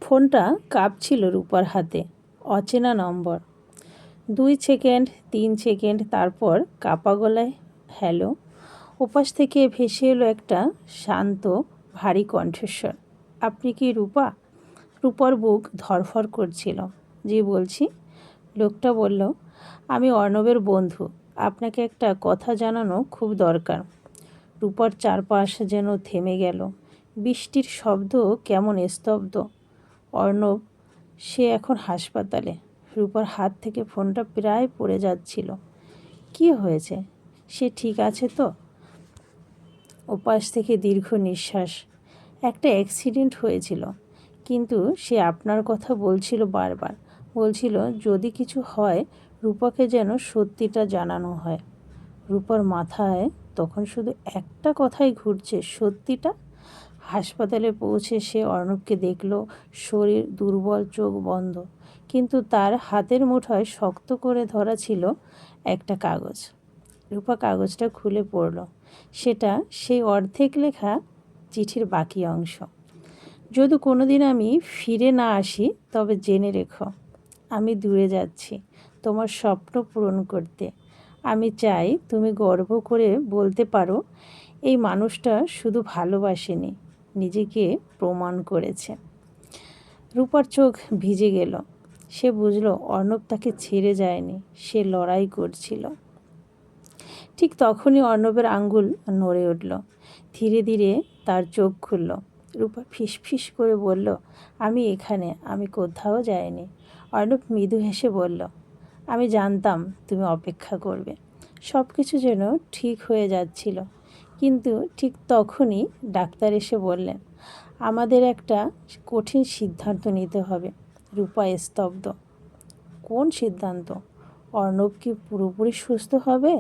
ফোনটা কাঁপছিল রূপার হাতে। অচেনা নম্বর। 2 সেকেন্ড, 3 সেকেন্ড, তারপর কাঁপা গলায় হ্যালো। ওপাশ থেকে ভেসে এলো একটা শান্ত ভারী কণ্ঠস্বর। আপনি কি রূপা? রূপার বুক ধড়ফড় করছিল। জি বলছি। লোকটা বলল, আমি অর্ণবের বন্ধু। আপনাকে একটা কথা জানানো খুব দরকার। রূপার চারপাশ যেন থেমে গেল। বৃষ্টির শব্দ কেমন স্তব্ধ। অর্ণব, সে এখন হাসপাতালে। রূপার হাত থেকে ফোনটা প্রায় পড়ে যাচ্ছিল। কি হয়েছে? সে ঠিক আছে তো? ওপাশ থেকে দীর্ঘ নিঃশ্বাস। একটা অ্যাক্সিডেন্ট হয়েছিল, কিন্তু সে আপনার কথা বলছিল বারবার। বলছিল যদি কিছু হয় রূপাকে যেন সত্যিটা জানানো হয়। রূপার মাথায় তখন শুধু একটা কথাই ঘুরছে, সত্যিটা। হাসপাতালে পৌঁছে সে অর্ণবকে দেখল, শরীর দুর্বল, চোখ বন্ধ, কিন্তু তার হাতের মুঠোয় শক্ত করে ধরা ছিল একটা কাগজ। রূপা কাগজটা খুলে পড়ল। সেটা সেই অর্ধেক লেখা চিঠির বাকি অংশ। যদি কোনোদিন আমি ফিরে না আসি, তবে জেনে রেখো, আমি দূরে যাচ্ছি তোমার স্বপ্ন পূরণ করতে। আমি চাই তুমি গর্ব করে বলতে পারো, এই মানুষটা শুধু ভালোবাসেনি, নিজেকে প্রমাণ করেছে। রূপার চোখ ভিজে গেল। সে বুঝল অর্ণব তাকে ছেড়ে যায়নি, সে লড়াই করছিল। ঠিক তখনই অর্ণবের আঙ্গুল নড়ে উঠল। ধীরে ধীরে তার চোখ খুলল। রূপা ফিসফিস করে বলল, আমি এখানে, আমি কোথাও যাইনি। অর্ণব মৃদু হেসে বলল, আমি জানতাম তুমি অপেক্ষা করবে। সব কিছু যেন ঠিক হয়ে যাচ্ছিল, কিন্তু ঠিক তখনই ডাক্তার এসে বললেন, আমাদের একটা কঠিন সিদ্ধান্ত নিতে হবে। রূপা স্তব্ধ। কোন সিদ্ধান্ত? অর্ণব কি পুরোপুরি সুস্থ হবে,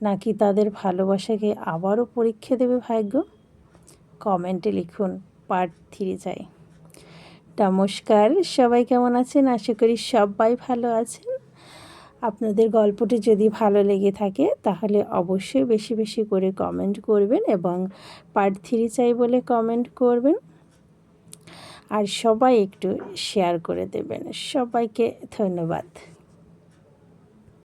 নাকি তাদের ভালোবাসাকে আবারও পরীক্ষা দেবে ভাগ্য? কমেন্টে লিখুন, পার্ট 3 চাই। নমস্কার, সবাই কেমন আছেন? আশা করি সবাই ভালো আছেন। আপনাদের গল্পটি যদি ভালো লেগে থাকে তাহলে অবশ্যই বেশি বেশি করে কমেন্ট করবেন এবং পার্ট 3 চাই বলে কমেন্ট করবেন। আর সবাই একটু শেয়ার করে দেবেন। সবাইকে ধন্যবাদ।